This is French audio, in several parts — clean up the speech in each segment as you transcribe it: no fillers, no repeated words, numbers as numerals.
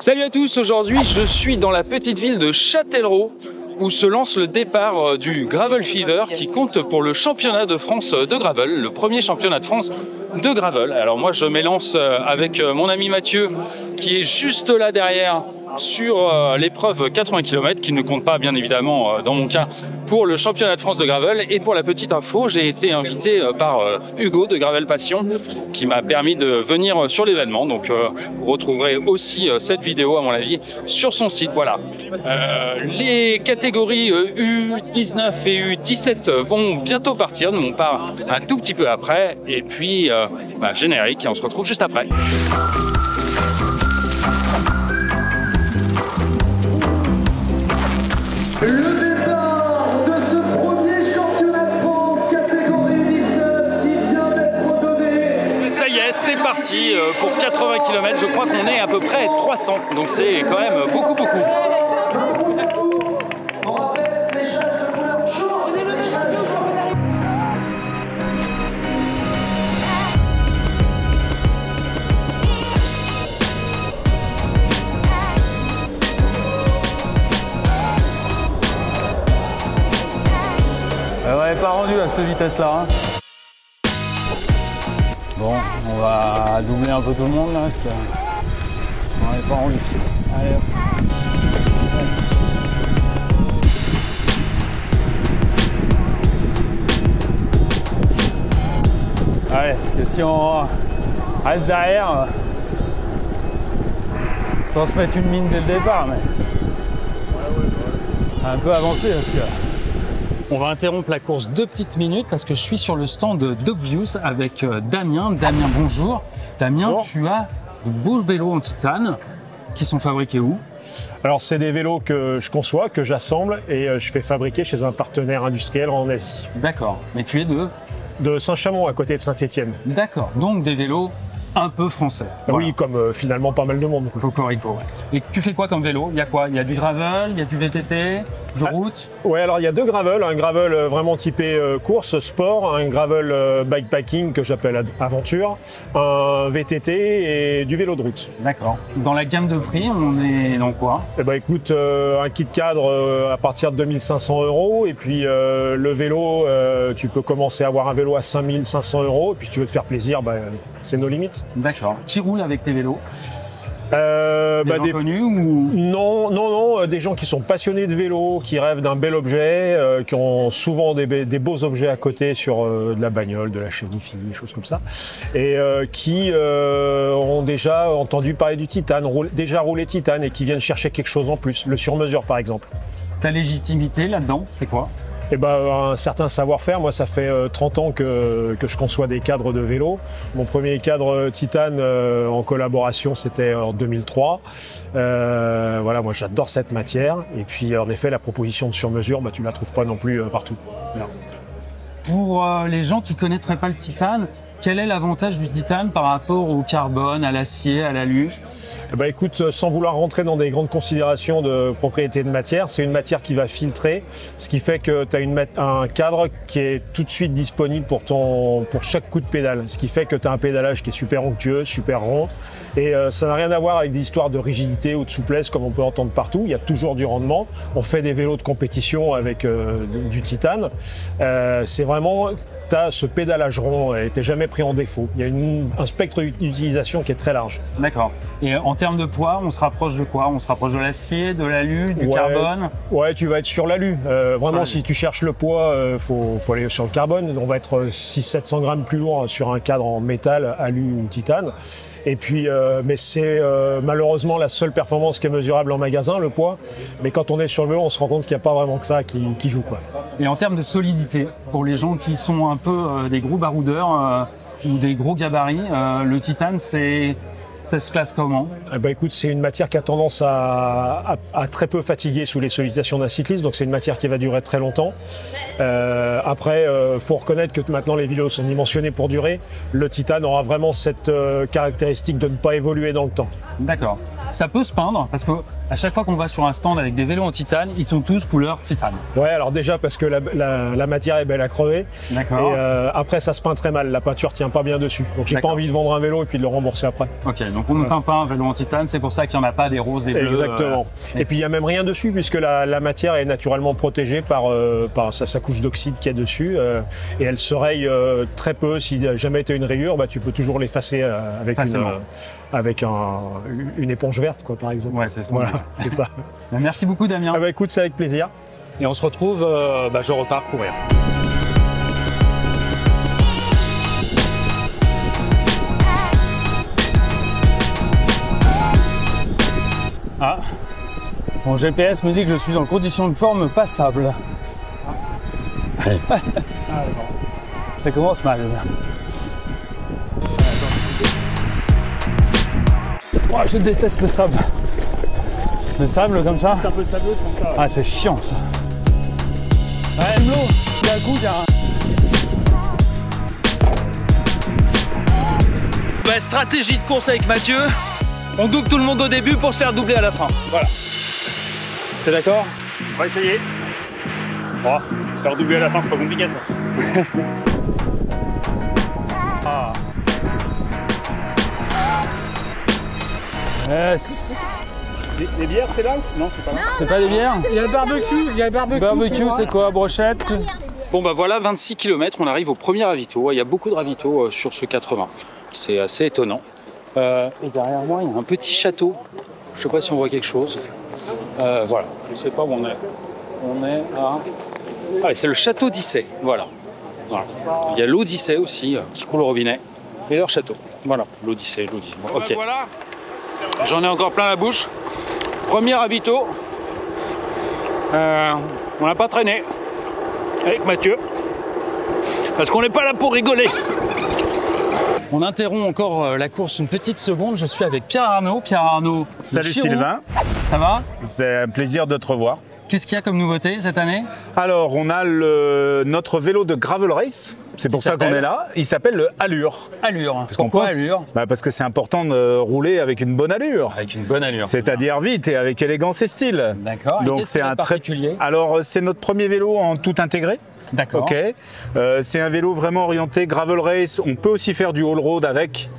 Salut à tous, aujourd'hui je suis dans la petite ville de Châtellerault où se lance le départ du Gravel Fever qui compte pour le championnat de France de gravel, le premier championnat de France de gravel. Alors moi je m'élance avec mon ami Mathieu qui est juste là derrière sur l'épreuve 80 km qui ne compte pas bien évidemment dans mon cas pour le championnat de France de gravel. Et pour la petite info, j'ai été invité par Hugo de Gravel Passion qui m'a permis de venir sur l'événement. Donc vous retrouverez aussi cette vidéo à mon avis sur son site. Voilà. Les catégories U19 et U17 vont bientôt partir. Nous on part un tout petit peu après. Et puis générique et on se retrouve juste après. Le départ de ce premier championnat de France catégorie 19 qui vient d'être donné. Ça y est, c'est parti pour 80 km. Je crois qu'on est à peu près 300, donc c'est quand même beaucoup. On rappelle fléchage de couleur jaune, fléchage de jaune. On n'est pas rendu à cette vitesse-là. Hein. Bon, on va doubler un peu tout le monde là, parce que on n'est pas rendu. Allez hop. Allez, parce que si on reste derrière, sans se mettre une mine dès le départ, mais un peu avancé parce que. On va interrompre la course 2 petites minutes parce que je suis sur le stand de Dogviews avec Damien. Damien, bonjour. Damien, bonjour. Tu as de beaux vélos en titane qui sont fabriqués où? Alors, c'est des vélos que je conçois, que j'assemble et je fais fabriquer chez un partenaire industriel en Asie. D'accord. Mais tu es de Saint-Chamond, à côté de Saint-Étienne. D'accord. Donc des vélos un peu français. Voilà. Oui, comme finalement pas mal de monde. Cocorico, ouais. Et tu fais quoi comme vélo? Il y a quoi? Il y a du gravel, il y a du VTT, du route? Ouais, alors il y a 2 gravels. Un gravel vraiment typé course, sport, un gravel bikepacking que j'appelle aventure, un VTT et du vélo de route. D'accord. Dans la gamme de prix, on est dans quoi? Eh ben écoute, un kit cadre à partir de 2500 € et puis le vélo, tu peux commencer à avoir un vélo à 5500 € et puis tu veux te faire plaisir, c'est nos limites. D'accord. Qui roule avec tes vélos? Des gens connus ou... Non, des gens qui sont passionnés de vélo, qui rêvent d'un bel objet, qui ont souvent des beaux objets à côté sur de la bagnole, de la chénifie, des choses comme ça, et qui ont déjà entendu parler du titane, déjà roulé titane et qui viennent chercher quelque chose en plus, le sur-mesure par exemple. Ta légitimité là-dedans, c'est quoi? Eh ben, un certain savoir-faire. Moi, ça fait 30 ans que je conçois des cadres de vélo. Mon premier cadre titane en collaboration, c'était en 2003. Voilà, moi, j'adore cette matière. Et puis, en effet, la proposition de sur-mesure, tu ne la trouves pas non plus partout. Non. Pour les gens qui ne connaîtraient pas le titane, quel est l'avantage du titane par rapport au carbone, à l'acier, à l'alu? Écoute, sans vouloir rentrer dans des grandes considérations de propriété de matière, c'est une matière qui va filtrer, ce qui fait que tu as un cadre qui est tout de suite disponible pour chaque coup de pédale, ce qui fait que tu as un pédalage qui est super onctueux, super rond, et ça n'a rien à voir avec des histoires de rigidité ou de souplesse comme on peut entendre partout. Il y a toujours du rendement. On fait des vélos de compétition avec du titane. C'est vraiment, tu as ce pédalage rond et tu n'es jamais pris en défaut. Il y a un spectre d'utilisation qui est très large. D'accord. Et en termes de poids, on se rapproche de quoi? On se rapproche de l'acier, de l'alu, du carbone? Ouais, tu vas être sur l'alu. Vraiment, si tu cherches le poids, faut aller sur le carbone. On va être 600-700 grammes plus lourd sur un cadre en métal, alu ou titane. Et puis, mais c'est malheureusement la seule performance qui est mesurable en magasin, le poids. Mais quand on est sur le vélo, on se rend compte qu'il n'y a pas vraiment que ça qui joue, quoi. Et en termes de solidité, pour les gens qui sont un peu des gros baroudeurs ou des gros gabarits, le titane, ça se classe comment? Écoute, c'est une matière qui a tendance à très peu fatiguer sous les sollicitations d'un cycliste, donc c'est une matière qui va durer très longtemps. Après, faut reconnaître que maintenant les vélos sont dimensionnés pour durer. Le titane aura vraiment cette caractéristique de ne pas évoluer dans le temps. D'accord. ça peut se peindre parce que à chaque fois qu'on va sur un stand avec des vélos en titane, ils sont tous couleur titane. Ouais, alors déjà parce que la matière est belle à crever. D'accord. Et après, ça se peint très mal. La peinture tient pas bien dessus. Donc j'ai pas D'accord. envie de vendre un vélo et puis de le rembourser après. Ok, donc on ne peint pas un vélo en titane, c'est pour ça qu'il n'y en a pas des roses, des bleus. Exactement. Et puis il n'y a même rien dessus puisque la matière est naturellement protégée par sa couche d'oxyde qu'il y a dessus et elle se raye très peu. Si jamais tu as une rayure, bah, tu peux toujours l'effacer avec une éponge verte, quoi, par exemple. Ouais, c'est voilà, c'est ça. Merci beaucoup Damien. Ah bah écoute, c'est avec plaisir. Et on se retrouve, je repars courir. Ah, mon GPS me dit que je suis en condition de forme passable. Ça commence mal. Oh, je déteste le sable. Le sable comme ça. C'est un peu sableux comme ça. Ah, c'est chiant ça. Ouais, Flo, il y a un coup, il y a un... Stratégie de course avec Mathieu. On double tout le monde au début pour se faire doubler à la fin. Voilà. T'es d'accord? On va essayer. Bon, se faire doubler à la fin, c'est pas compliqué ça. Ah. Yes. Les bières, c'est là? Non, c'est pas là. C'est pas des bières? Il y a le barbecue, il y a le barbecue. Barbecue, c'est quoi? Brochette? Bon bah voilà, 26 km, on arrive au premier ravito. Il y a beaucoup de ravitaux sur ce 80. C'est assez étonnant. Et derrière moi, il y a un petit château. Je sais pas si on voit quelque chose. Voilà, je sais pas où on est. On est à... Ah, c'est le château d'Issey, voilà. Il y a l'Odyssée aussi qui coule au robinet. Et leur château. Voilà, l'Odyssée. Bon, ok. Voilà. J'en ai encore plein la bouche. Premier ravito. On n'a pas traîné avec Mathieu. Parce qu'on n'est pas là pour rigoler. On interrompt encore la course une petite seconde. Je suis avec Pierre Arnaud. Pierre Arnaud. Salut Chirou. Sylvain, Ça va? c'est un plaisir de te revoir. Qu'est-ce qu'il y a comme nouveauté cette année? Alors, on a notre vélo de gravel race, c'est pour ça qu'on s'appelle est là. Il s'appelle le Allure. Allure. Parce qu'on Pourquoi pense- allure? Parce que c'est important de rouler avec une bonne allure. Avec une bonne allure. C'est-à-dire vite et avec élégance et style. D'accord. Et Donc qu'est-ce c'est qu'il y a de un très particulier? Alors c'est notre premier vélo en tout intégré. D'accord. Ok. C'est un vélo vraiment orienté gravel race. On peut aussi faire du all road avec,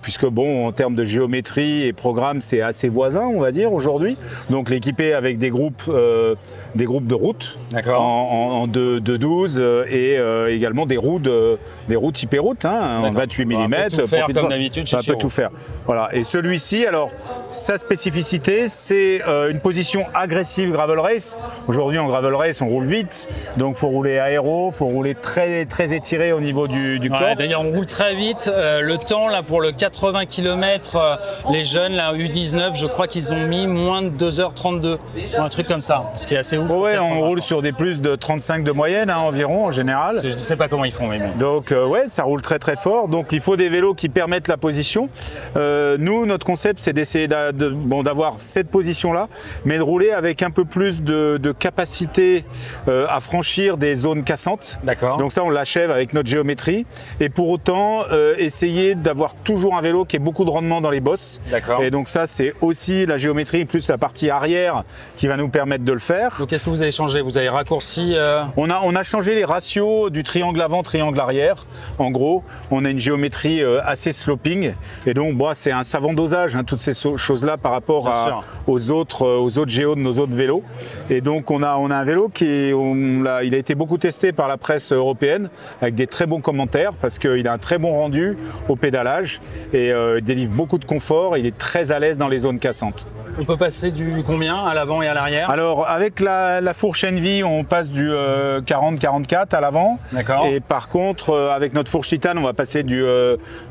puisque bon, en termes de géométrie et programme, c'est assez voisin, on va dire aujourd'hui. Donc l'équiper avec des groupes de route, D'accord. en 2-12 et également des roues typées route, hein, en D'accord. 28 mm. On peut tout faire comme d'habitude chez On peut Chiro. tout faire. Voilà. Et celui-ci, alors sa spécificité, c'est une position agressive gravel race. Aujourd'hui en gravel race, on roule vite, donc faut rouler aéro, faut rouler très très étiré au niveau du corps. Ouais, d'ailleurs, on roule très vite. Le temps là pour le 80 km, les jeunes, là, U19, je crois qu'ils ont mis moins de 2h32 ou un truc comme ça, ce qui est assez ouf. Ouais, Peut-être on va roule voir. sur des plus de 35 de moyenne hein, environ en général. Je ne sais pas comment ils font, mais bon. Donc ouais, ça roule très très fort. Donc il faut des vélos qui permettent la position. Nous, notre concept, c'est d'essayer d'avoir cette position-là, mais de rouler avec un peu plus de capacité à franchir des zones cassantes. D'accord. Donc ça, on l'achève avec notre géométrie. Et pour autant, essayer d'avoir toujours un vélo qui ait beaucoup de rendement dans les bosses. D'accord. Et donc ça, c'est aussi la géométrie plus la partie arrière qui va nous permettre de le faire. Donc qu'est-ce que vous avez changé? Vous avez raccourci On a changé les ratios du triangle avant, triangle arrière. En gros, on a une géométrie assez sloping. Et donc, bon, c'est un savant dosage, hein, toutes ces choses-là par rapport Bien sûr. aux autres géos de nos autres vélos. Et donc, on a un vélo il a été beaucoup testé par la presse européenne avec des très bons commentaires parce qu'il a un très bon rendu au pédalage et il délivre beaucoup de confort. Il est très à l'aise dans les zones cassantes. On peut passer du combien à l'avant et à l'arrière? Alors, avec la fourche Envy, on passe du 40-44 à l'avant. D'accord. Et par contre, avec notre fourche Titane, on va passer du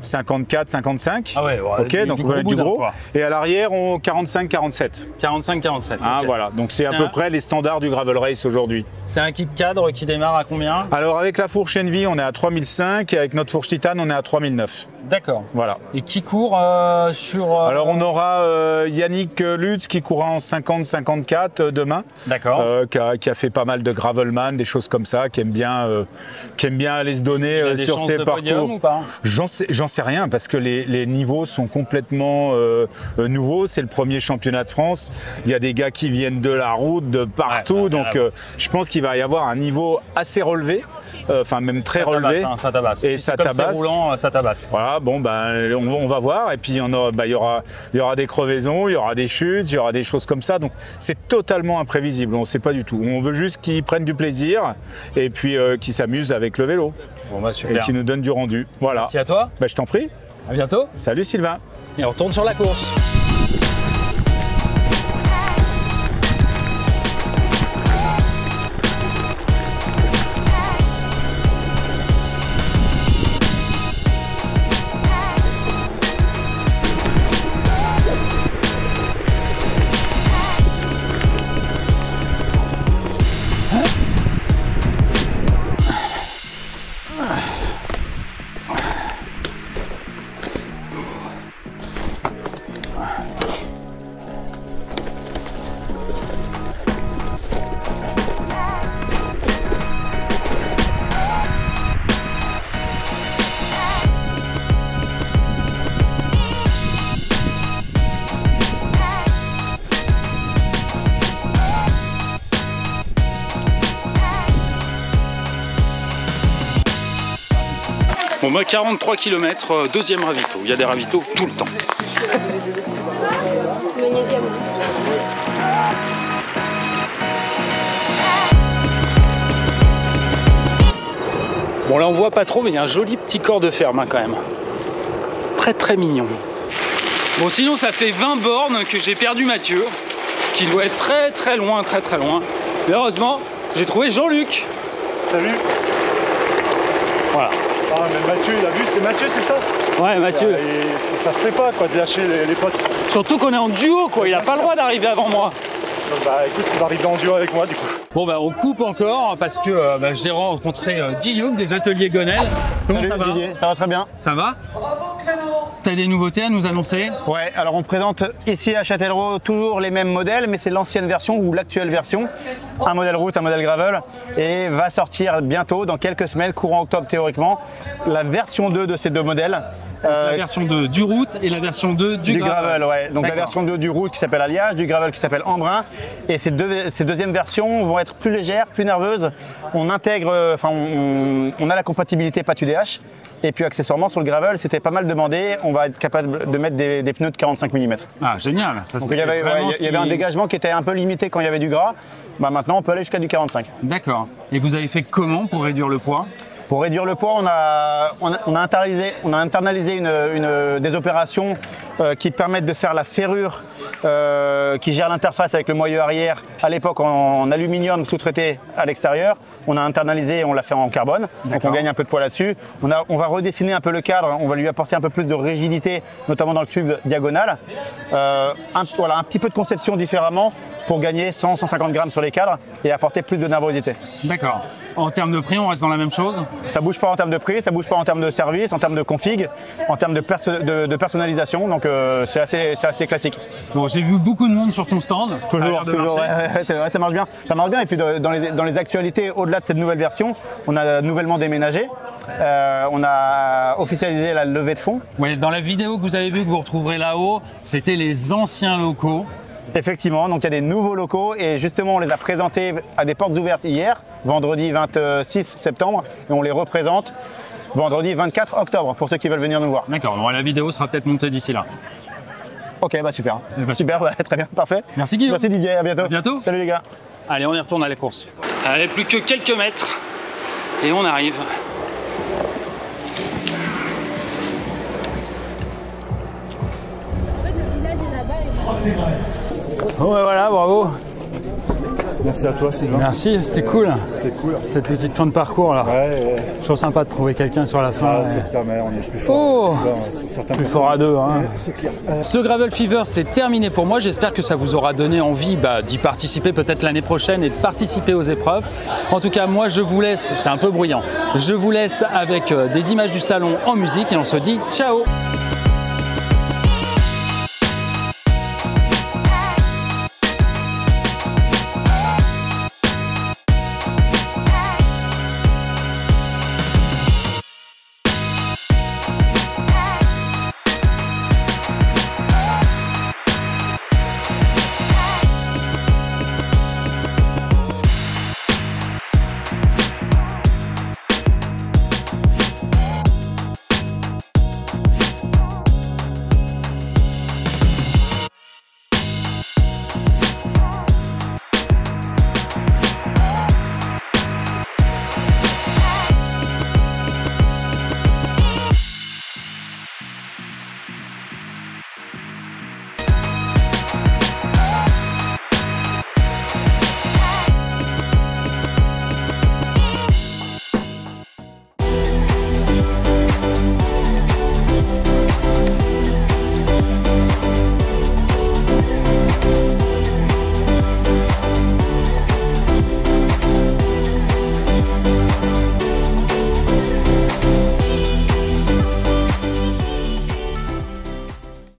54-55. Ah ouais, Ok, donc du gros boudin, quoi. Et à l'arrière, on 45-47. 45-47. Ah, ok. voilà, donc c'est à C'est peu un- près les standards du gravel race aujourd'hui. C'est un kit cadre qui démarre à combien? Alors avec la fourche Envy, on est à 3005 et avec notre fourche Titane, on est à 3009. D'accord. Voilà. Et qui court sur... Alors on aura Yannick Lutz qui courra en 50-54 demain. D'accord. Qui a fait pas mal de gravelman, des choses comme ça, qui aime bien aller se donner sur ses parcours. Ou pas? J'en sais rien parce que les niveaux sont complètement nouveaux. C'est le premier championnat de France. Il y a des gars qui viennent de la route, de partout. Donc je pense qu'il va y avoir un niveau assez relevé. Enfin même très relevé. Ça tabasse. Et ça tabasse. C'est roulant, ça tabasse. Voilà, bon ben on va voir. Et puis il y aura des crevaisons, il y aura des chutes, il y aura des choses comme ça. Donc c'est totalement imprévisible. On ne sait pas du tout. On veut juste qu'ils prennent du plaisir et puis qu'ils s'amusent avec le vélo. Bon bah super. Et qu'ils nous donnent du rendu. Voilà. Merci à toi. Ben, je t'en prie. À bientôt. Salut Sylvain. Et on retourne sur la course. Bon bah 43 km, deuxième ravito. Il y a des ravitaux tout le temps. Magnésium. Bon là on voit pas trop mais il y a un joli petit corps de ferme hein, quand même. Très très mignon. Bon sinon ça fait 20 bornes que j'ai perdu Mathieu, qui doit être très très loin, très très loin. Mais heureusement j'ai trouvé Jean-Luc. Salut. Voilà. Ah mais Mathieu il a vu, c'est Mathieu c'est ça? Ouais Mathieu. Ça se fait pas quoi de lâcher les potes. Surtout qu'on est en duo quoi, il a pas le droit d'arriver avant moi. Bah écoute, tu vas arriver en duo avec moi du coup. Bon bah on coupe encore parce que j'ai rencontré Guillaume des ateliers Gonel. Comment ça va? Didier, ça va très bien. Ça va? T'as des nouveautés à nous annoncer? Ouais, alors on présente ici à Châtellerault toujours les mêmes modèles, mais c'est l'ancienne version ou l'actuelle version. Un modèle route, un modèle gravel, et va sortir bientôt, dans quelques semaines, courant octobre théoriquement, la version 2 de ces deux modèles. La version 2 du route et la version 2 du gravel. Ouais. Donc la version 2 du route qui s'appelle Alliage, du gravel qui s'appelle Embrun. Et ces deuxièmes versions vont être plus légères, plus nerveuses. On intègre, on a la compatibilité PAT UDH. Et puis accessoirement sur le gravel, c'était pas mal demandé. On va être capable de mettre des pneus de 45 mm. Ah génial. Ça, donc il y avait un dégagement qui était un peu limité quand il y avait du gras. Bah, maintenant on peut aller jusqu'à du 45. D'accord. Et vous avez fait comment pour réduire le poids? Pour réduire le poids, on a internalisé des opérations qui permettent de faire la ferrure qui gère l'interface avec le moyeu arrière, à l'époque en aluminium sous-traité à l'extérieur. On a internalisé et on l'a fait en carbone, donc on gagne un peu de poids là-dessus. On va redessiner un peu le cadre, on va lui apporter un peu plus de rigidité, notamment dans le tube diagonal. Voilà, un petit peu de conception différemment pour gagner 100-150 grammes sur les cadres et apporter plus de nervosité. D'accord. En termes de prix, on reste dans la même chose? Ça bouge pas en termes de prix, ça bouge pas en termes de service, en termes de config, en termes de personnalisation, donc c'est assez classique. Bon, j'ai vu beaucoup de monde sur ton stand. Toujours, ouais, c'est vrai, ça marche bien. Ça marche bien, et puis dans les actualités, au-delà de cette nouvelle version, on a nouvellement déménagé, on a officialisé la levée de fonds. Ouais, dans la vidéo que vous avez vue, que vous retrouverez là-haut, c'était les anciens locaux. Effectivement, donc il y a des nouveaux locaux et justement on les a présentés à des portes ouvertes hier, vendredi 26 septembre, et on les représente vendredi 24 octobre pour ceux qui veulent venir nous voir. D'accord, bon, la vidéo sera peut-être montée d'ici là. Ok, bah super. Super, bah, très bien, parfait. Merci Guillaume. Merci Didier, à bientôt. À bientôt. Salut les gars. Allez, on y retourne à la course. Allez, plus que quelques mètres et on arrive. En fait, le village est là-bas. Bon ben voilà, bravo. Merci à toi, Sylvain. Merci, c'était cool. C'était cool. Cette petite fin de parcours là. Ouais. Toujours sympa de trouver quelqu'un sur la fin. Ah, c'est clair, mais on est plus fort. Oh, Sur certains plus points. fort à deux. Hein. C'est clair. Ce Gravel Fever, c'est terminé pour moi. J'espère que ça vous aura donné envie d'y participer peut-être l'année prochaine et de participer aux épreuves. En tout cas, moi, je vous laisse, c'est un peu bruyant, je vous laisse avec des images du salon en musique et on se dit ciao!